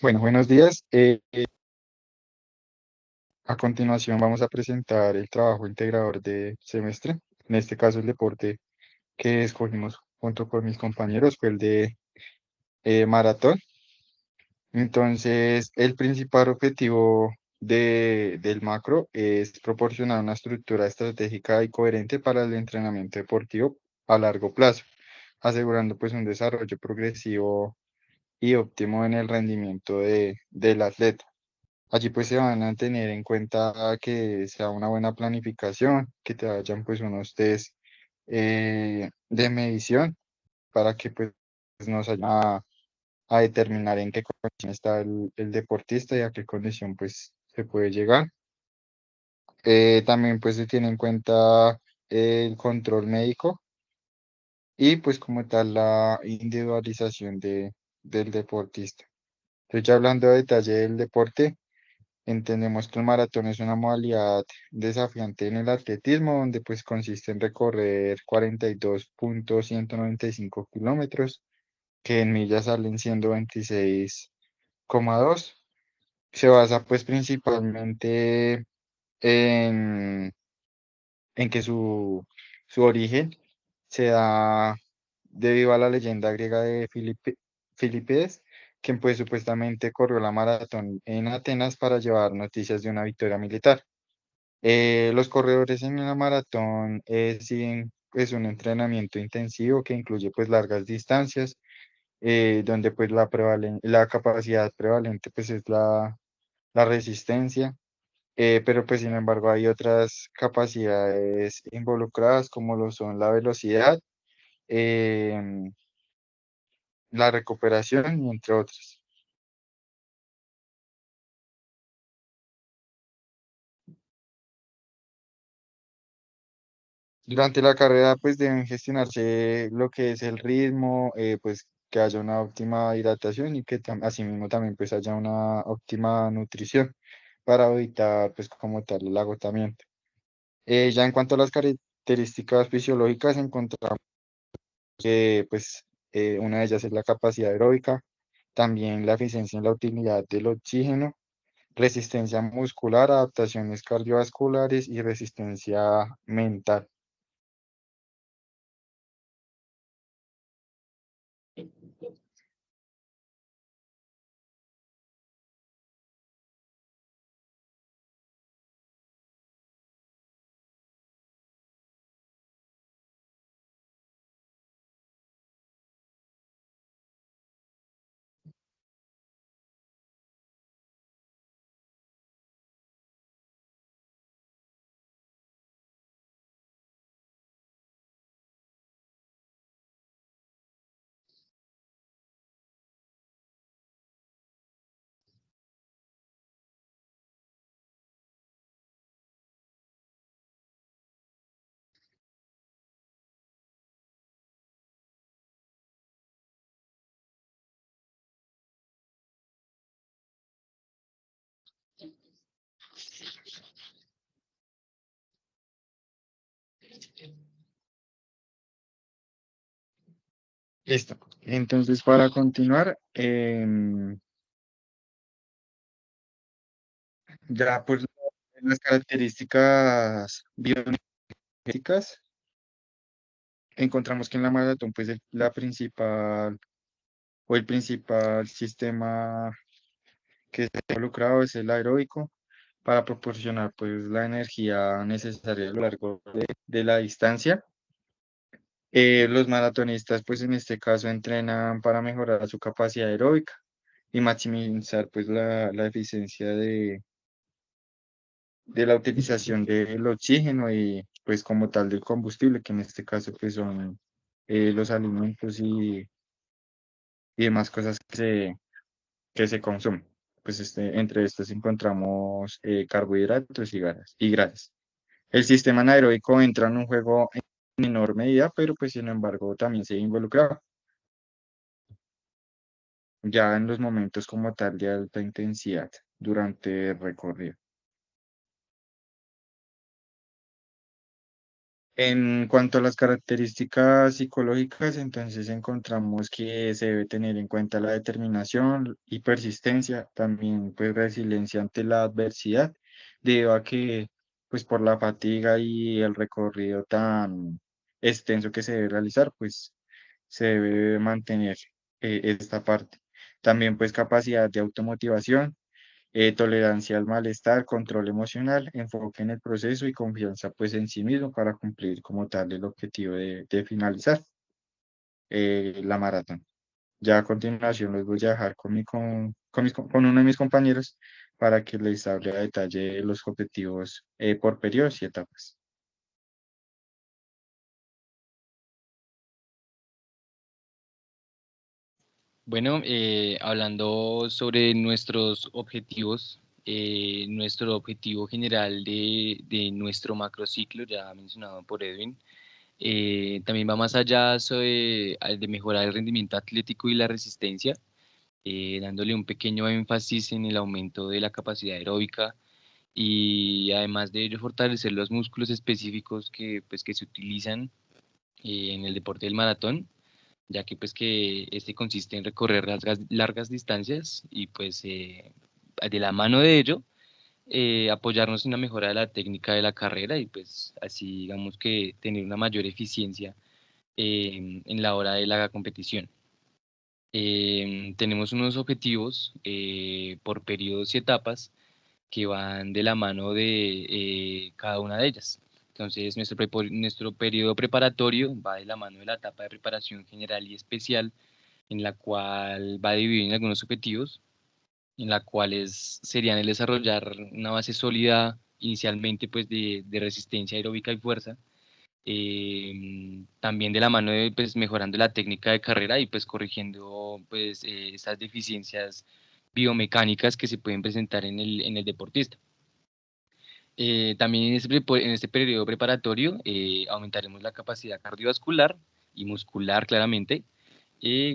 Bueno, buenos días. A continuación vamos a presentar el trabajo integrador de semestre. En este caso, el deporte que escogimos junto con mis compañeros fue el de maratón. Entonces, el principal objetivo del macro es proporcionar una estructura estratégica y coherente para el entrenamiento deportivo a largo plazo, asegurando pues un desarrollo progresivo y óptimo en el rendimiento del atleta. Allí pues se van a tener en cuenta que sea una buena planificación, que te hayan pues unos test de medición para que pues nos ayuden a determinar en qué condición está el deportista y a qué condición pues se puede llegar. También pues se tiene en cuenta el control médico y pues como tal la individualización del deportista. Entonces ya hablando a detalle del deporte. Entendemos que el maratón es una modalidad desafiante en el atletismo, donde pues consiste en recorrer 42,195 kilómetros, que en millas salen siendo 26,2. Se basa pues principalmente en, en que su origen se da debido a la leyenda griega de Filipides, quien pues supuestamente corrió la maratón en Atenas para llevar noticias de una victoria militar. Los corredores en la maratón siguen pues un entrenamiento intensivo que incluye pues largas distancias, donde pues la capacidad prevalente pues es la resistencia, pero pues sin embargo hay otras capacidades involucradas como lo son la velocidad, em, la recuperación y entre otras. Durante la carrera, pues deben gestionarse lo que es el ritmo, pues que haya una óptima hidratación y que asimismo también pues haya una óptima nutrición para evitar pues como tal el agotamiento. Ya en cuanto a las características fisiológicas, encontramos que pues una de ellas es la capacidad aeróbica, también la eficiencia en la utilidad del oxígeno, resistencia muscular, adaptaciones cardiovasculares y resistencia mental. Listo. Entonces, para continuar, ya pues las características bioenergéticas, encontramos que en la maratón, pues la principal o el principal sistema que está involucrado es el aeróbico para proporcionar pues la energía necesaria a lo largo de la distancia. Los maratonistas, pues en este caso, entrenan para mejorar su capacidad aeróbica y maximizar pues la eficiencia de la utilización del oxígeno y pues como tal del combustible, que en este caso pues son los alimentos y demás cosas que se consumen. Pues entre estos encontramos carbohidratos y grasas. El sistema anaeróbico entra en un juego en menor medida, pero pues sin embargo también se involucra ya en los momentos como tal de alta intensidad durante el recorrido. En cuanto a las características psicológicas, entonces encontramos que se debe tener en cuenta la determinación y persistencia, también pues resiliencia ante la adversidad, debido a que pues por la fatiga y el recorrido tan extenso que se debe realizar, pues se debe mantener esta parte. También pues capacidad de automotivación, tolerancia al malestar, control emocional, enfoque en el proceso y confianza pues en sí mismo para cumplir como tal el objetivo de finalizar la maratón. Ya a continuación los voy a dejar con uno de mis compañeros para que les hable a detalle los objetivos por periodos y etapas. Bueno, hablando sobre nuestros objetivos, nuestro objetivo general de nuestro macrociclo, ya mencionado por Edwin, también va más allá de mejorar el rendimiento atlético y la resistencia, dándole un pequeño énfasis en el aumento de la capacidad aeróbica y además de ello fortalecer los músculos específicos que se utilizan en el deporte del maratón, ya que pues que este consiste en recorrer largas distancias y pues de la mano de ello apoyarnos en la mejora de la técnica de la carrera y pues así digamos que tener una mayor eficiencia en la hora de la competición. Tenemos unos objetivos por periodos y etapas que van de la mano de cada una de ellas. Entonces, nuestro periodo preparatorio va de la mano de la etapa de preparación general y especial, en la cual va dividido en algunos objetivos, en la cuales serían el desarrollar una base sólida inicialmente pues de resistencia aeróbica y fuerza, también de la mano de pues mejorando la técnica de carrera y pues corrigiendo pues estas deficiencias biomecánicas que se pueden presentar en el deportista. También en este periodo preparatorio aumentaremos la capacidad cardiovascular y muscular claramente,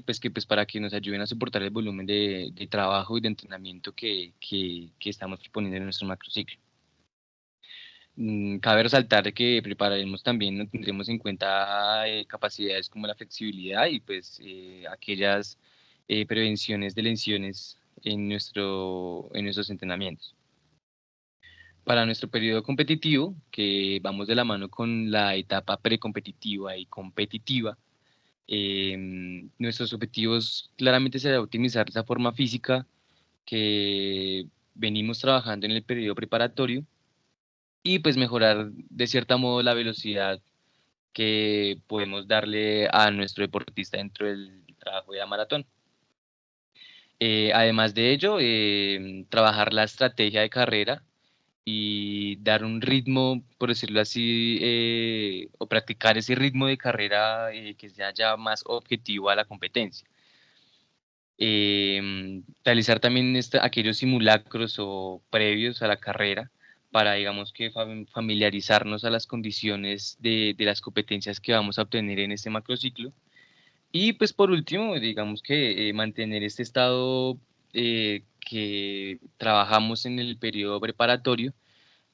pues que pues para que nos ayuden a soportar el volumen de trabajo y de entrenamiento que estamos proponiendo en nuestro macrociclo. Cabe resaltar que prepararemos también, no tendremos en cuenta capacidades como la flexibilidad y pues aquellas prevenciones de lesiones en nuestros entrenamientos. Para nuestro periodo competitivo, que vamos de la mano con la etapa precompetitiva y competitiva, nuestros objetivos claramente será optimizar esa forma física que venimos trabajando en el periodo preparatorio y pues mejorar de cierta modo la velocidad que podemos darle a nuestro deportista dentro del trabajo de la maratón. Además de ello, trabajar la estrategia de carrera y dar un ritmo, por decirlo así, o practicar ese ritmo de carrera que sea ya más objetivo a la competencia. Realizar también aquellos simulacros o previos a la carrera para, digamos que, familiarizarnos a las condiciones de las competencias que vamos a obtener en este macrociclo. Y pues por último, digamos que mantener este estado que trabajamos en el periodo preparatorio,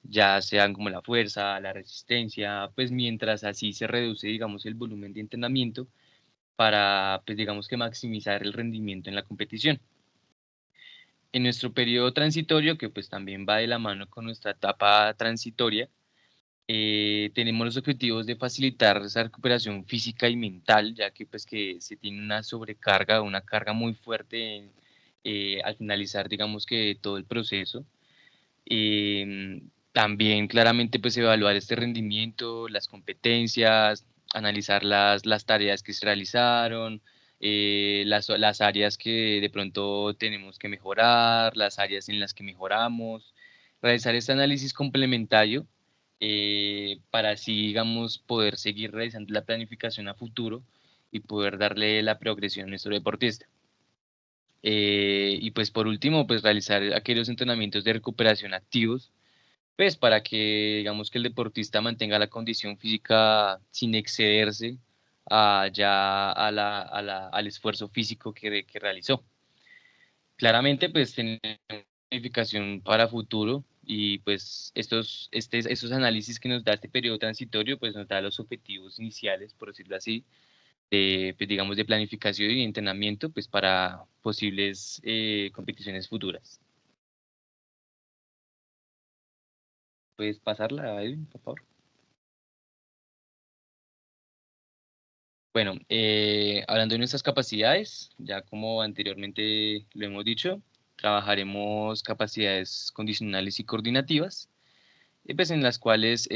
ya sean como la fuerza, la resistencia, pues mientras así se reduce, digamos, el volumen de entrenamiento para, pues digamos que maximizar el rendimiento en la competición. En nuestro periodo transitorio, que pues también va de la mano con nuestra etapa transitoria, tenemos los objetivos de facilitar esa recuperación física y mental, ya que pues que se tiene una sobrecarga, una carga muy fuerte al finalizar, digamos que todo el proceso. También claramente pues evaluar este rendimiento, las competencias, analizar las tareas que se realizaron, las áreas que de pronto tenemos que mejorar, las áreas en las que mejoramos, realizar este análisis complementario para así, digamos, poder seguir realizando la planificación a futuro y poder darle la progresión a nuestro deportista. Y pues por último, pues realizar aquellos entrenamientos de recuperación activos, pues para que digamos que el deportista mantenga la condición física sin excederse al esfuerzo físico que realizó. Claramente, pues tener planificación para futuro, Y pues estos análisis que nos da este periodo transitorio, pues nos da los objetivos iniciales, por decirlo así, de, pues, digamos, de planificación y entrenamiento, pues para posibles competiciones futuras. ¿Puedes pasarla, Edwin, por favor? Bueno, hablando de nuestras capacidades, ya como anteriormente lo hemos dicho, trabajaremos capacidades condicionales y coordinativas, pues en las cuales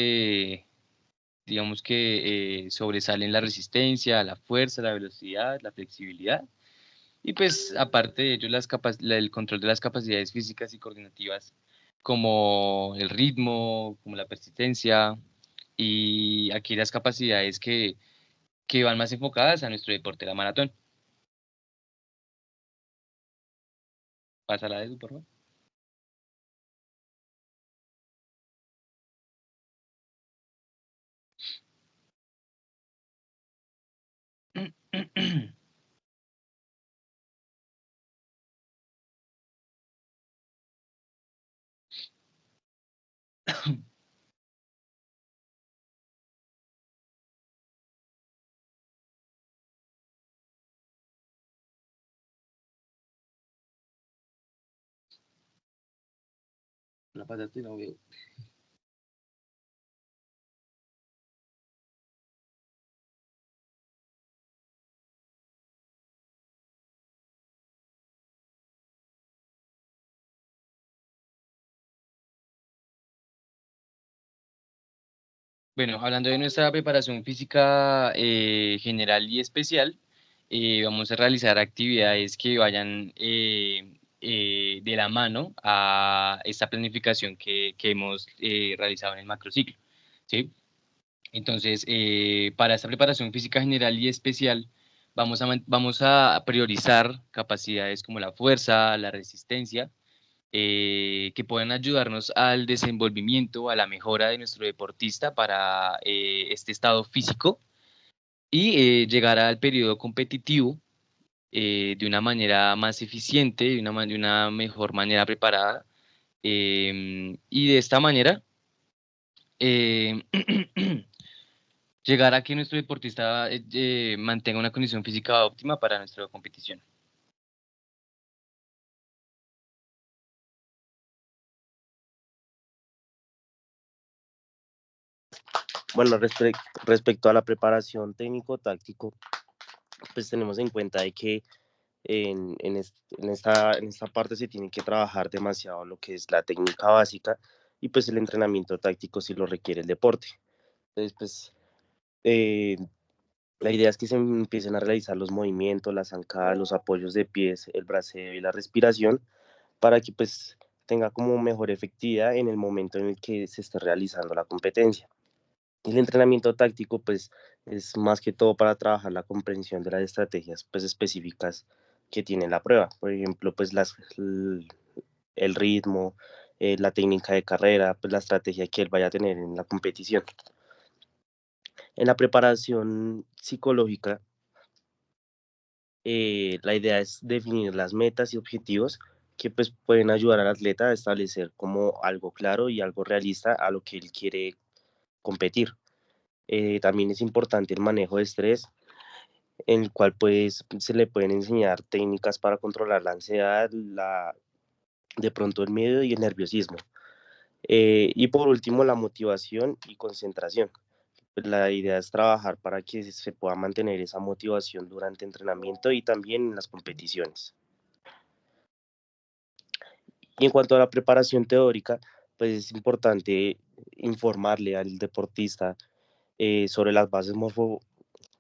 digamos que sobresalen la resistencia, la fuerza, la velocidad, la flexibilidad, y pues aparte de ello el control de las capacidades físicas y coordinativas como el ritmo, como la persistencia, y aquí las capacidades que van más enfocadas a nuestro deporte, la maratón. Pásala de eso, por favor. La pasaste, no veo. Bueno, hablando de nuestra preparación física general y especial, vamos a realizar actividades que vayan de la mano a esta planificación que hemos realizado en el macrociclo, ¿sí? Entonces, para esta preparación física general y especial, vamos a priorizar capacidades como la fuerza, la resistencia, que puedan ayudarnos al desenvolvimiento, a la mejora de nuestro deportista para este estado físico y llegar al periodo competitivo de una manera más eficiente, de una mejor manera preparada. Y de esta manera, eh, llegar a que nuestro deportista mantenga una condición física óptima para nuestra competición. Bueno, respecto a la preparación técnico-táctico, pues tenemos en cuenta de que en esta parte se tiene que trabajar demasiado lo que es la técnica básica y pues el entrenamiento táctico si lo requiere el deporte. Entonces, pues eh, la idea es que se empiecen a realizar los movimientos, las zancadas, los apoyos de pies, el braceo y la respiración para que pues tenga como mejor efectividad en el momento en el que se esté realizando la competencia. El entrenamiento táctico, pues, es más que todo para trabajar la comprensión de las estrategias, pues, específicas que tiene la prueba. Por ejemplo, pues, el ritmo, la técnica de carrera, pues, la estrategia que él vaya a tener en la competición. En la preparación psicológica, la idea es definir las metas y objetivos que, pues, pueden ayudar al atleta a establecer como algo claro y algo realista a lo que él quiere competir. También es importante el manejo de estrés, en el cual pues se le pueden enseñar técnicas para controlar la ansiedad, de pronto el miedo y el nerviosismo. Y por último, la motivación y concentración. Pues, la idea es trabajar para que se pueda mantener esa motivación durante entrenamiento y también en las competiciones. Y en cuanto a la preparación teórica, pues es importante informarle al deportista sobre las bases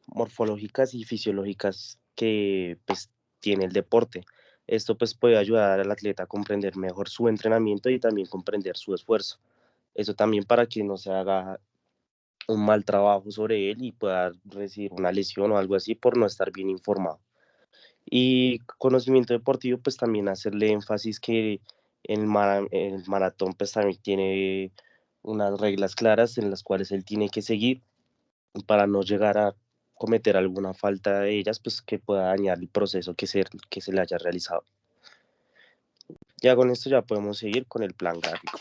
morfológicas y fisiológicas que pues tiene el deporte. Esto pues puede ayudar al atleta a comprender mejor su entrenamiento y también comprender su esfuerzo. Eso también para que no se haga un mal trabajo sobre él y pueda recibir una lesión o algo así por no estar bien informado. Y conocimiento deportivo, pues también hacerle énfasis que el maratón pues también tiene unas reglas claras en las cuales él tiene que seguir para no llegar a cometer alguna falta de ellas, pues que pueda dañar el proceso que se le haya realizado. Ya con esto ya podemos seguir con el plan gráfico.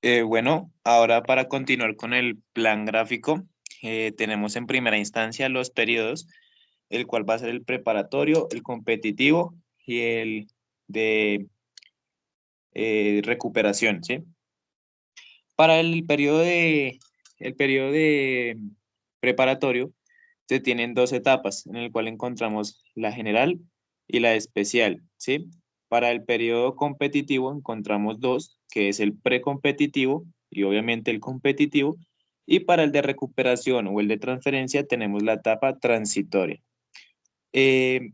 Bueno, ahora para continuar con el plan gráfico, tenemos en primera instancia los periodos, el cual va a ser el preparatorio, el competitivo y el de recuperación, ¿sí? Para el periodo de preparatorio se tienen dos etapas en el cual encontramos la general y la especial, ¿sí? Para el periodo competitivo encontramos dos, que es el precompetitivo y obviamente el competitivo, y para el de recuperación o el de transferencia tenemos la etapa transitoria. Eh,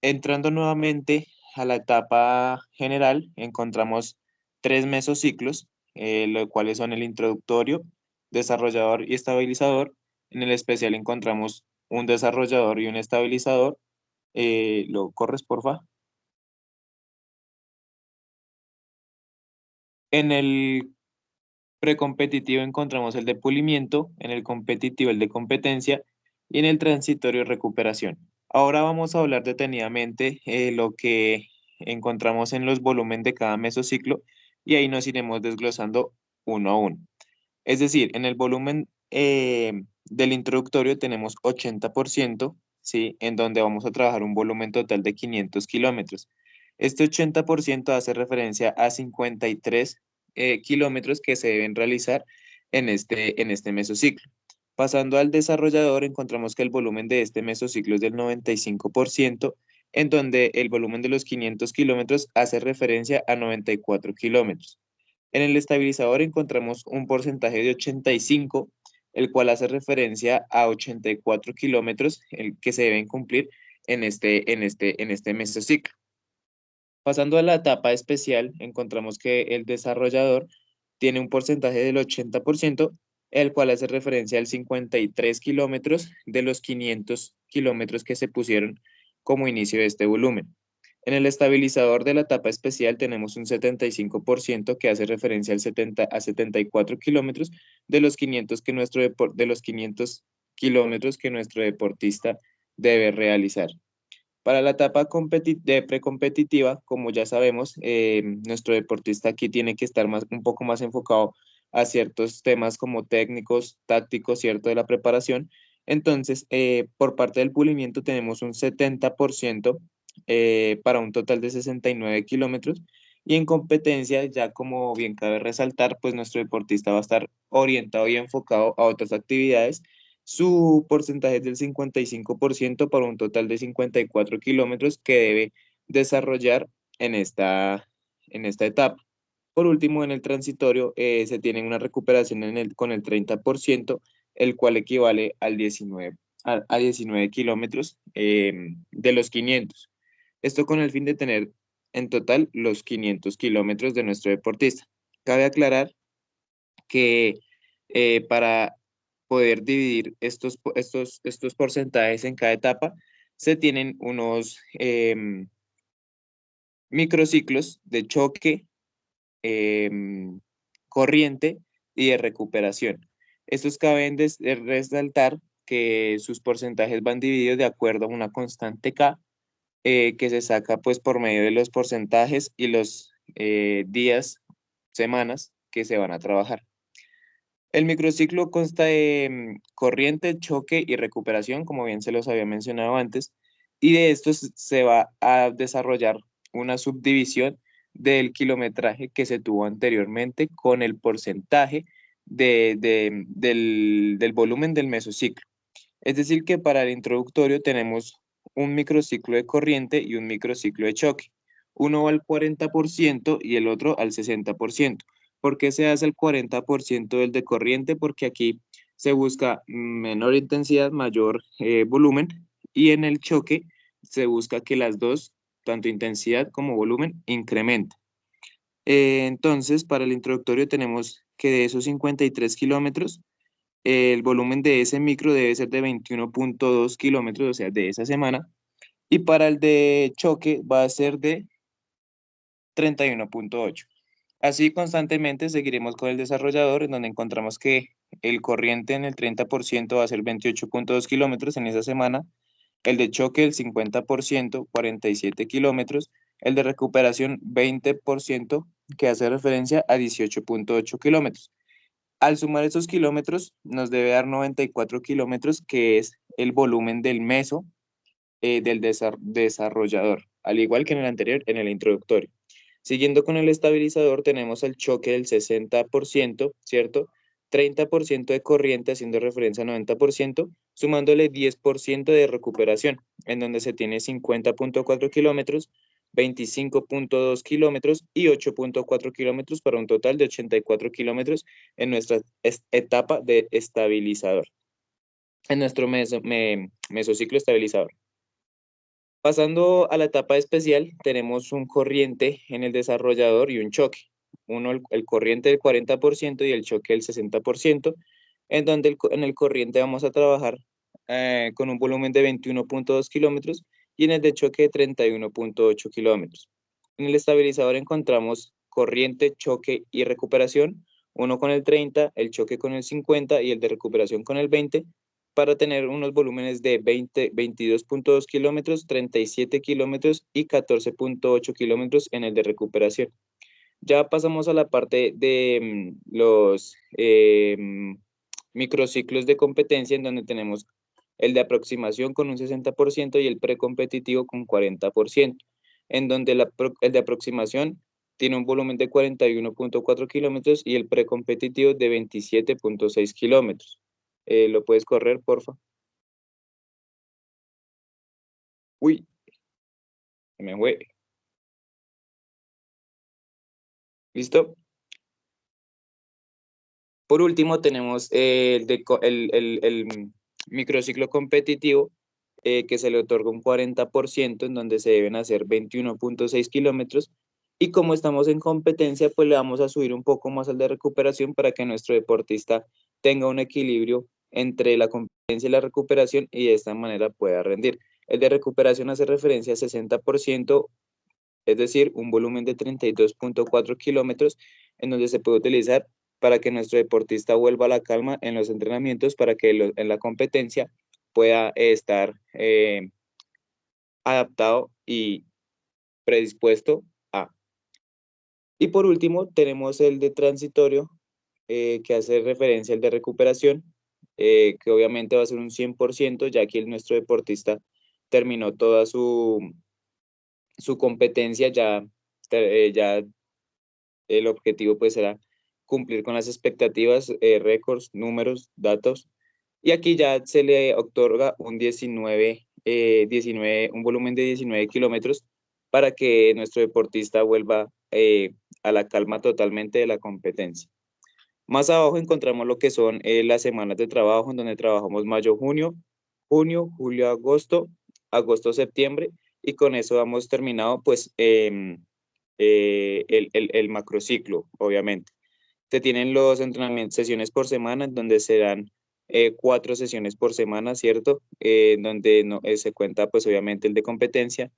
Entrando nuevamente a la etapa general, encontramos tres mesociclos, los cuales son el introductorio, desarrollador y estabilizador. En el especial encontramos un desarrollador y un estabilizador. ¿Lo corres, porfa? En el precompetitivo encontramos el de pulimiento, en el competitivo el de competencia y en el transitorio recuperación. Ahora vamos a hablar detenidamente lo que encontramos en los volúmenes de cada mesociclo y ahí nos iremos desglosando uno a uno. Es decir, en el volumen del introductorio tenemos 80%, ¿sí? En donde vamos a trabajar un volumen total de 500 kilómetros. Este 80% hace referencia a 53 kilómetros que se deben realizar en este mesociclo. Pasando al desarrollador, encontramos que el volumen de este mesociclo es del 95%, en donde el volumen de los 500 kilómetros hace referencia a 94 kilómetros. En el estabilizador encontramos un porcentaje de 85, el cual hace referencia a 84 kilómetros que se deben cumplir en este mesociclo. Pasando a la etapa especial, encontramos que el desarrollador tiene un porcentaje del 80%, el cual hace referencia al 53 kilómetros de los 500 kilómetros que se pusieron como inicio de este volumen. En el estabilizador de la etapa especial tenemos un 75% que hace referencia a 74 kilómetros de los 500 de los 500 kilómetros que nuestro deportista debe realizar. Para la etapa de precompetitiva, como ya sabemos, nuestro deportista aquí tiene que estar un poco más enfocado a ciertos temas como técnicos, tácticos, cierto, de la preparación. Entonces, por parte del pulimiento tenemos un 70% para un total de 69 kilómetros. Y en competencia, ya como bien cabe resaltar, pues nuestro deportista va a estar orientado y enfocado a otras actividades. Su porcentaje es del 55% para un total de 54 kilómetros que debe desarrollar en esta etapa. Por último, en el transitorio se tiene una recuperación con el 30%, el cual equivale a 19 kilómetros de los 500. Esto con el fin de tener en total los 500 kilómetros de nuestro deportista. Cabe aclarar que para poder dividir estos porcentajes en cada etapa, se tienen unos microciclos de choque, corriente y de recuperación. Estos caben resaltar que sus porcentajes van divididos de acuerdo a una constante K, que se saca pues por medio de los porcentajes y los días, semanas que se van a trabajar. El microciclo consta de corriente, choque y recuperación, como bien se los había mencionado antes, y de estos se va a desarrollar una subdivisión del kilometraje que se tuvo anteriormente con el porcentaje del volumen del mesociclo. Es decir, que para el introductorio tenemos un microciclo de corriente y un microciclo de choque. Uno va al 40% y el otro al 60%. ¿Por qué se hace el 40% del de corriente? Porque aquí se busca menor intensidad, mayor volumen, y en el choque se busca que las dos, tanto intensidad como volumen, incrementen. Entonces, para el introductorio tenemos que de esos 53 kilómetros, el volumen de ese micro debe ser de 21.2 kilómetros, o sea, de esa semana, y para el de choque va a ser de 31.8. Así constantemente seguiremos con el desarrollador, en donde encontramos que el corriente en el 30% va a ser 28.2 kilómetros en esa semana, el de choque el 50%, 47 kilómetros, el de recuperación 20%, que hace referencia a 18.8 kilómetros. Al sumar esos kilómetros, nos debe dar 94 kilómetros, que es el volumen del meso del desarrollador, al igual que en el anterior, en el introductorio. Siguiendo con el estabilizador, tenemos el choque del 60%, ¿cierto? 30% de corriente, haciendo referencia a 90%, sumándole 10% de recuperación, en donde se tiene 50.4 kilómetros, 25.2 kilómetros y 8.4 kilómetros para un total de 84 kilómetros en nuestra etapa de estabilizador, en nuestro mesociclo estabilizador. Pasando a la etapa especial, tenemos un corriente en el desarrollador y un choque. Uno, el corriente del 40% y el choque del 60%, en donde en el corriente vamos a trabajar con un volumen de 21.2 kilómetros y en el de choque de 31.8 kilómetros. En el estabilizador encontramos corriente, choque y recuperación, uno con el 30, el choque con el 50 y el de recuperación con el 20, para tener unos volúmenes de 22.2 kilómetros, 37 kilómetros y 14.8 kilómetros en el de recuperación. Ya pasamos a la parte de los microciclos de competencia, en donde tenemos el de aproximación con un 60% y el precompetitivo con 40%, en donde el de aproximación tiene un volumen de 41.4 kilómetros y el precompetitivo de 27.6 kilómetros. ¿Lo puedes correr, porfa? Uy, se me fue. ¿Listo? Por último, tenemos el microciclo competitivo, que se le otorga un 40%, en donde se deben hacer 21.6 kilómetros. Y como estamos en competencia, pues le vamos a subir un poco más al de recuperación para que nuestro deportista tenga un equilibrio entre la competencia y la recuperación y de esta manera pueda rendir. El de recuperación hace referencia a 60%, es decir, un volumen de 32.4 kilómetros, en donde se puede utilizar para que nuestro deportista vuelva a la calma en los entrenamientos, para que en la competencia pueda estar adaptado y predispuesto a. Y por último, tenemos el de transitorio, que hace referencia al de recuperación, que obviamente va a ser un 100%, ya que nuestro deportista terminó toda su competencia, ya el objetivo pues será cumplir con las expectativas, récords, números, datos, y aquí ya se le otorga un un volumen de 19 kilómetros para que nuestro deportista vuelva a la calma totalmente de la competencia. Más abajo encontramos lo que son las semanas de trabajo, en donde trabajamos mayo, junio, julio, agosto, septiembre, y con eso hemos terminado pues el macrociclo, obviamente. Se tienen los entrenamientos, sesiones por semana, en donde se dan 4 sesiones por semana, ¿cierto? Donde no, se cuenta pues obviamente el de competencia.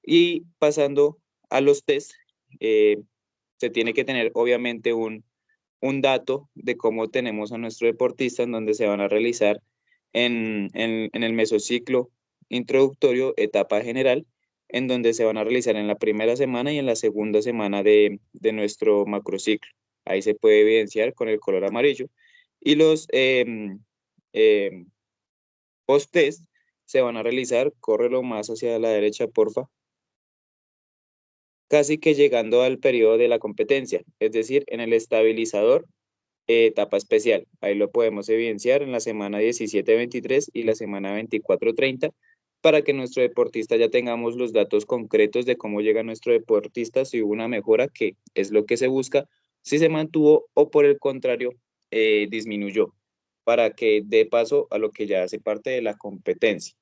Y pasando a los test, se tiene que tener obviamente un dato de cómo tenemos a nuestro deportista, en donde se van a realizar en el mesociclo introductorio, etapa general, en donde se van a realizar en la primera semana y en la segunda semana de nuestro macrociclo. Ahí se puede evidenciar con el color amarillo. Y los post-test se van a realizar, córrelo más hacia la derecha, porfa, casi que llegando al periodo de la competencia, es decir, en el estabilizador, etapa especial. Ahí lo podemos evidenciar en la semana 17-23 y la semana 24-30, para que nuestro deportista ya tengamos los datos concretos de cómo llega nuestro deportista, si hubo una mejora, que es lo que se busca, si se mantuvo o por el contrario disminuyó, para que dé paso a lo que ya hace parte de la competencia.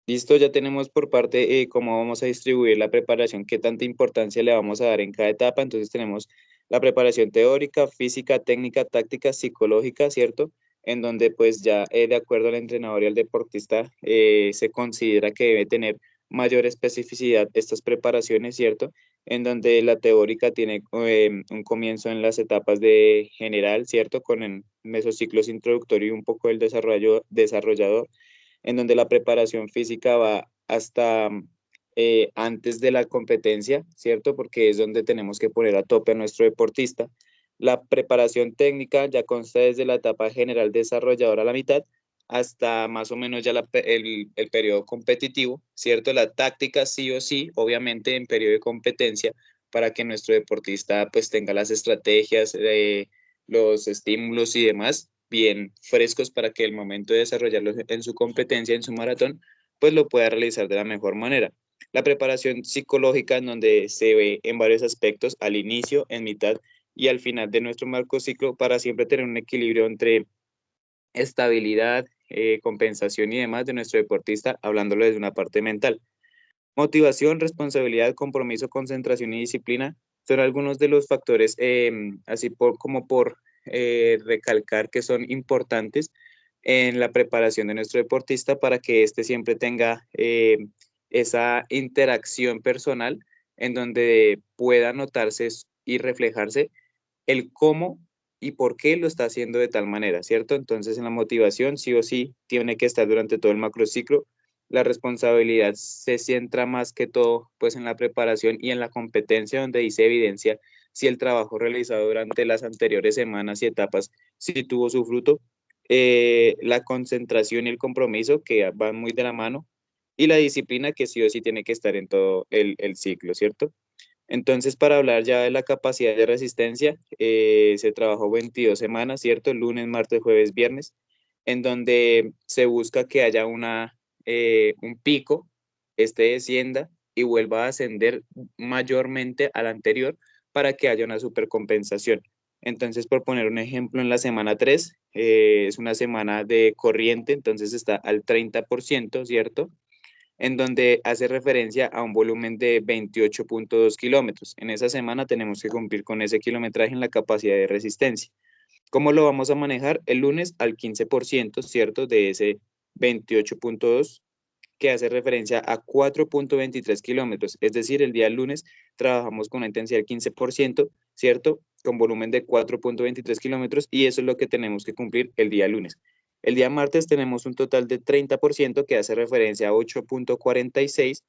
Listo, ya tenemos por parte cómo vamos a distribuir la preparación, qué tanta importancia le vamos a dar en cada etapa. Entonces tenemos la preparación teórica, física, técnica, táctica, psicológica, ¿cierto? En donde pues ya de acuerdo al entrenador y al deportista se considera que debe tener mayor especificidad estas preparaciones, ¿cierto? en donde la teórica tiene un comienzo en las etapas de general, ¿cierto? Con el mesociclos introductorio y un poco el desarrollador, en donde la preparación física va hasta antes de la competencia, ¿cierto? Porque es donde tenemos que poner a tope a nuestro deportista. La preparación técnica ya consta desde la etapa general desarrolladora a la mitad hasta más o menos ya el periodo competitivo, ¿cierto? La táctica sí o sí, obviamente en periodo de competencia, para que nuestro deportista pues tenga las estrategias, los estímulos y demás bien frescos para que el momento de desarrollarlos en su competencia, en su maratón, pues lo pueda realizar de la mejor manera. La preparación psicológica en donde se ve en varios aspectos, al inicio, en mitad y al final de nuestro marco ciclo, para siempre tener un equilibrio entre estabilidad, compensación y demás de nuestro deportista, hablándolo desde una parte mental. Motivación, responsabilidad, compromiso, concentración y disciplina son algunos de los factores, como por recalcar que son importantes en la preparación de nuestro deportista para que éste siempre tenga esa interacción personal en donde pueda notarse y reflejarse el cómo y por qué lo está haciendo de tal manera, ¿cierto? Entonces, en la motivación, sí o sí, tiene que estar durante todo el macrociclo. La responsabilidad se centra más que todo, pues, en la preparación y en la competencia, donde dice evidencia si el trabajo realizado durante las anteriores semanas y etapas, si tuvo su fruto. La concentración y el compromiso, que van muy de la mano, y la disciplina, que sí o sí tiene que estar en todo el ciclo, ¿cierto? Entonces, para hablar ya de la capacidad de resistencia, se trabajó 22 semanas, ¿cierto? Lunes, martes, jueves, viernes, en donde se busca que haya un pico, este descienda y vuelva a ascender mayormente al anterior para que haya una supercompensación. Entonces, por poner un ejemplo, en la semana 3 es una semana de corriente, entonces está al 30%, ¿cierto? En donde hace referencia a un volumen de 28,2 kilómetros. En esa semana tenemos que cumplir con ese kilometraje en la capacidad de resistencia. ¿Cómo lo vamos a manejar? El lunes al 15%, ¿cierto? De ese 28,2 que hace referencia a 4,23 kilómetros. Es decir, el día lunes trabajamos con una intensidad del 15%, ¿cierto? Con volumen de 4,23 kilómetros y eso es lo que tenemos que cumplir el día lunes. El día martes tenemos un total de 30% que hace referencia a 8,46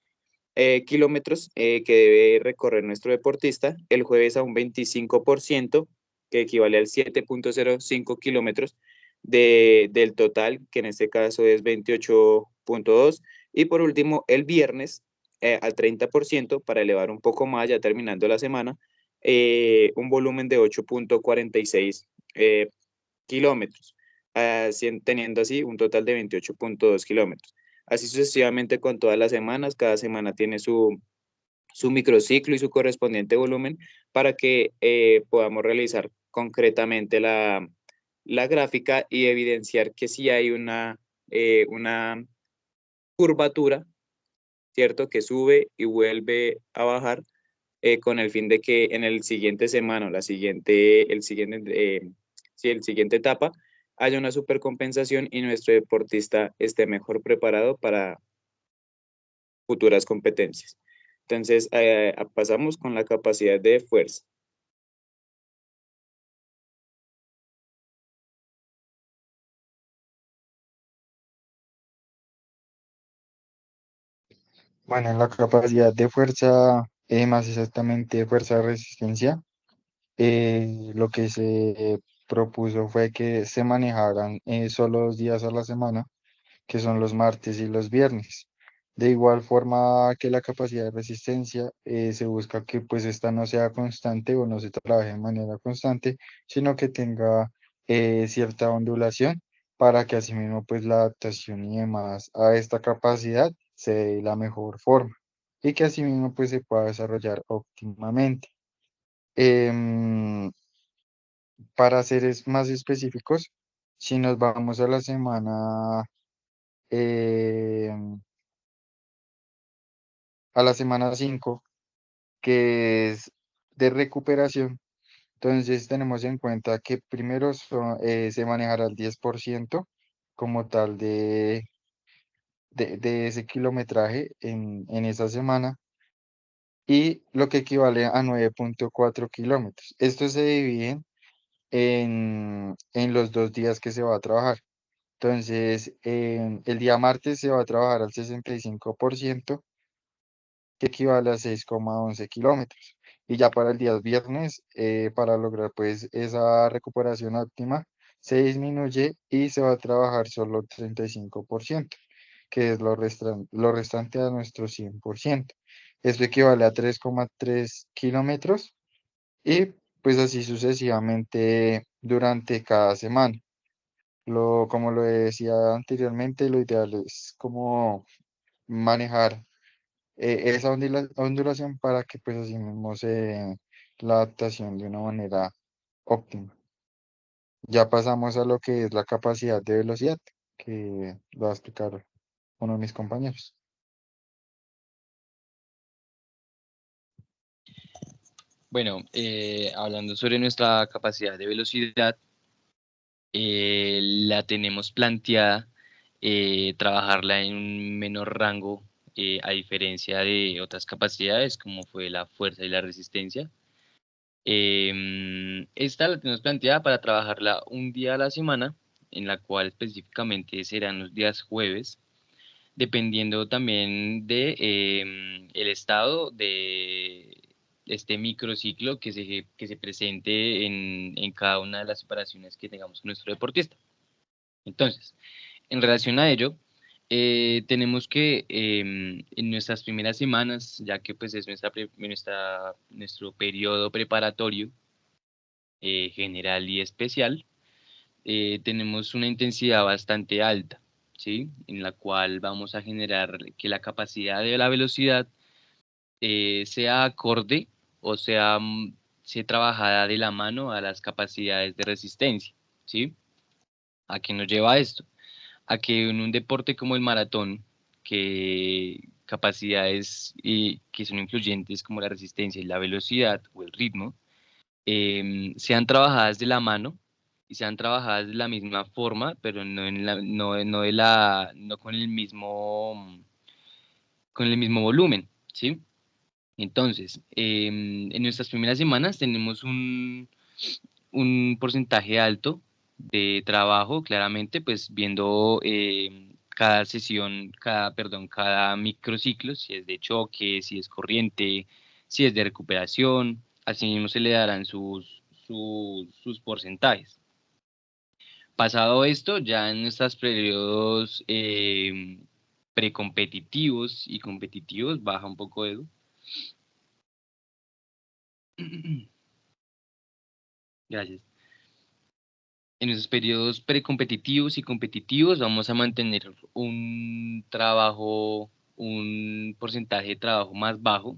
kilómetros que debe recorrer nuestro deportista. El jueves a un 25% que equivale al 7,05 kilómetros del total, que en este caso es 28,2. Y por último, el viernes al 30% para elevar un poco más, ya terminando la semana, un volumen de 8,46 kilómetros, teniendo así un total de 28,2 kilómetros. Así sucesivamente con todas las semanas, cada semana tiene su microciclo y su correspondiente volumen para que podamos realizar concretamente la gráfica y evidenciar que sí hay una curvatura, ¿cierto? Que sube y vuelve a bajar con el fin de que en el siguiente semana, el siguiente etapa, haya una supercompensación y nuestro deportista esté mejor preparado para futuras competencias. Entonces, pasamos con la capacidad de fuerza. Bueno, en la capacidad de fuerza, más exactamente fuerza de resistencia, lo que se propuso fue que se manejaran solo 2 días a la semana, que son los martes y los viernes. De igual forma que la capacidad de resistencia, se busca que pues esta no sea constante o no se trabaje de manera constante, sino que tenga cierta ondulación para que asimismo pues la adaptación y demás a esta capacidad se dé de la mejor forma y que asimismo pues se pueda desarrollar óptimamente. Em, para más específicos, si nos vamos a la semana em, a la semana 5 que es de recuperación. Entonces tenemos en cuenta que primero se manejará el 10% como tal de ese kilometraje en esa semana. y lo que equivale a 9.4 kilómetros. Esto se divide en los 2 días que se va a trabajar. Entonces, el día martes se va a trabajar al 65%, que equivale a 6,11 kilómetros. Y ya para el día viernes, para lograr pues esa recuperación óptima, se disminuye y se va a trabajar solo 35%, que es lo restante a nuestro 100%. Esto equivale a 3,3 kilómetros y pues así sucesivamente durante cada semana. Como lo decía anteriormente, lo ideal es como manejar esa ondulación para que pues así mismo se dé la adaptación de una manera óptima. Ya pasamos a lo que es la capacidad de velocidad, que lo va a explicar uno de mis compañeros. Bueno, hablando sobre nuestra capacidad de velocidad, la tenemos planteada trabajarla en un menor rango, a diferencia de otras capacidades como fue la fuerza y la resistencia. Esta la tenemos planteada para trabajarla un día a la semana, en la cual específicamente serán los días jueves, dependiendo también de el estado de este microciclo que se presente en cada una de las operaciones que tengamos con nuestro deportista. Entonces, en relación a ello, tenemos que en nuestras primeras semanas, ya que pues es nuestro periodo preparatorio, general y especial, tenemos una intensidad bastante alta, ¿sí? En la cual vamos a generar que la capacidad de la velocidad sea acorde o sea trabajada de la mano a las capacidades de resistencia, ¿sí? ¿A qué nos lleva esto? A que en un deporte como el maratón, que capacidades que son influyentes como la resistencia y la velocidad o el ritmo, sean trabajadas de la mano y sean trabajadas de la misma forma, pero no con el mismo volumen, ¿sí? Entonces, en nuestras primeras semanas tenemos un porcentaje alto de trabajo, claramente, pues viendo cada sesión, cada microciclo, si es de choque, si es corriente, si es de recuperación, así mismo se le darán sus porcentajes. Pasado esto, ya en nuestros periodos precompetitivos y competitivos, baja un poco Edu. Gracias. En esos periodos precompetitivos y competitivos vamos a mantener un porcentaje de trabajo más bajo,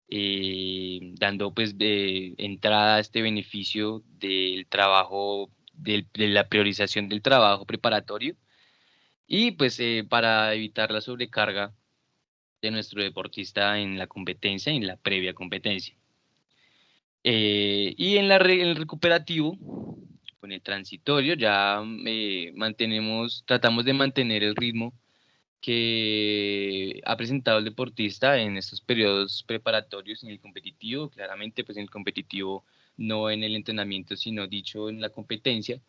dando pues de entrada a este beneficio del trabajo, de la priorización del trabajo preparatorio y pues para evitar la sobrecarga de nuestro deportista en la competencia, en la previa competencia. Y en el recuperativo, con el transitorio, ya tratamos de mantener el ritmo que ha presentado el deportista en estos periodos preparatorios en el competitivo, claramente pues en el competitivo no en el entrenamiento, sino dicho en la competencia,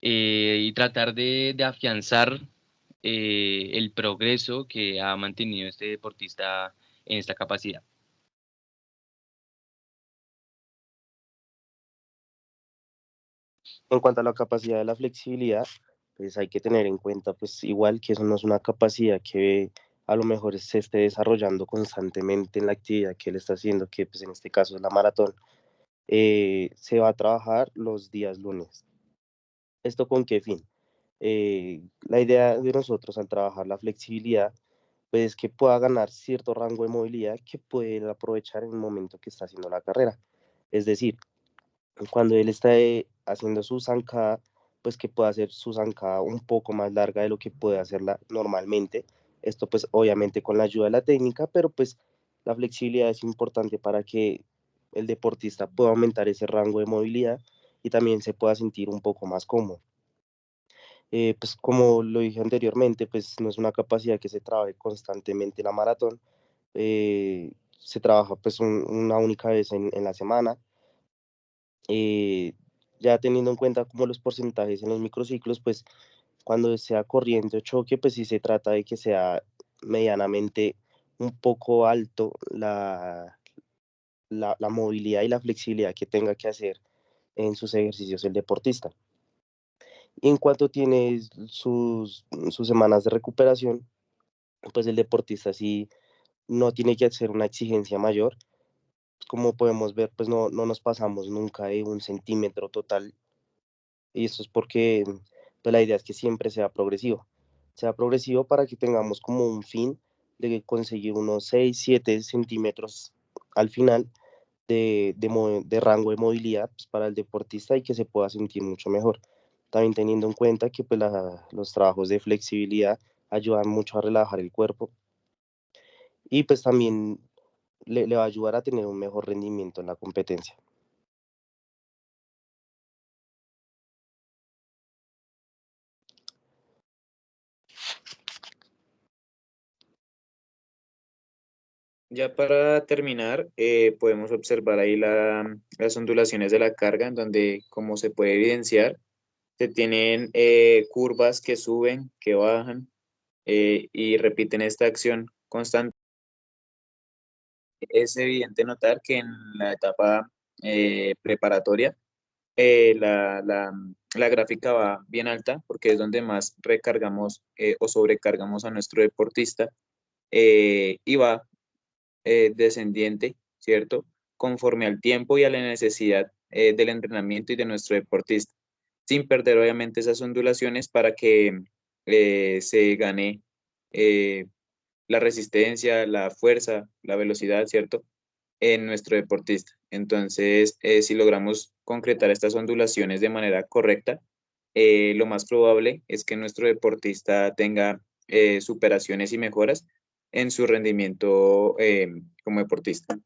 y tratar de afianzar el progreso que ha mantenido este deportista en esta capacidad. En cuanto a la capacidad de la flexibilidad, pues hay que tener en cuenta, pues igual que eso no es una capacidad que a lo mejor se esté desarrollando constantemente en la actividad que él está haciendo, que pues en este caso es la maratón, se va a trabajar los días lunes. ¿Esto con qué fin? La idea de nosotros al trabajar la flexibilidad, pues es que pueda ganar cierto rango de movilidad que puede aprovechar en el momento que está haciendo la carrera. Es decir, cuando él está haciendo su zancada, pues que pueda hacer su zancada un poco más larga de lo que puede hacerla normalmente. Esto pues obviamente con la ayuda de la técnica, pero pues la flexibilidad es importante para que el deportista pueda aumentar ese rango de movilidad y también se pueda sentir un poco más cómodo. Pues como lo dije anteriormente, pues no es una capacidad que se trabaje constantemente en la maratón, se trabaja pues una única vez en la semana. Ya teniendo en cuenta como los porcentajes en los microciclos, pues cuando sea corriente o choque, pues sí se trata de que sea medianamente un poco alto la movilidad y la flexibilidad que tenga que hacer en sus ejercicios el deportista. Y en cuanto tiene sus semanas de recuperación, pues el deportista sí no tiene que hacer una exigencia mayor. Como podemos ver, pues no nos pasamos nunca de 1 centímetro total. Y eso es porque pues, la idea es que siempre sea progresivo. Sea progresivo para que tengamos como un fin de conseguir unos 6 7 centímetros al final de rango de movilidad pues, para el deportista y que se pueda sentir mucho mejor. También teniendo en cuenta que pues, los trabajos de flexibilidad ayudan mucho a relajar el cuerpo y pues también le va a ayudar a tener un mejor rendimiento en la competencia. Ya para terminar, podemos observar ahí las ondulaciones de la carga, en donde, como se puede evidenciar, se tienen curvas que suben, que bajan y repiten esta acción constante. Es evidente notar que en la etapa preparatoria la gráfica va bien alta porque es donde más recargamos o sobrecargamos a nuestro deportista y va descendiente, ¿cierto? Conforme al tiempo y a la necesidad del entrenamiento y de nuestro deportista, sin perder obviamente esas ondulaciones para que se gane la resistencia, la fuerza, la velocidad, ¿cierto? En nuestro deportista. Entonces, si logramos concretar estas ondulaciones de manera correcta, lo más probable es que nuestro deportista tenga superaciones y mejoras en su rendimiento como deportista.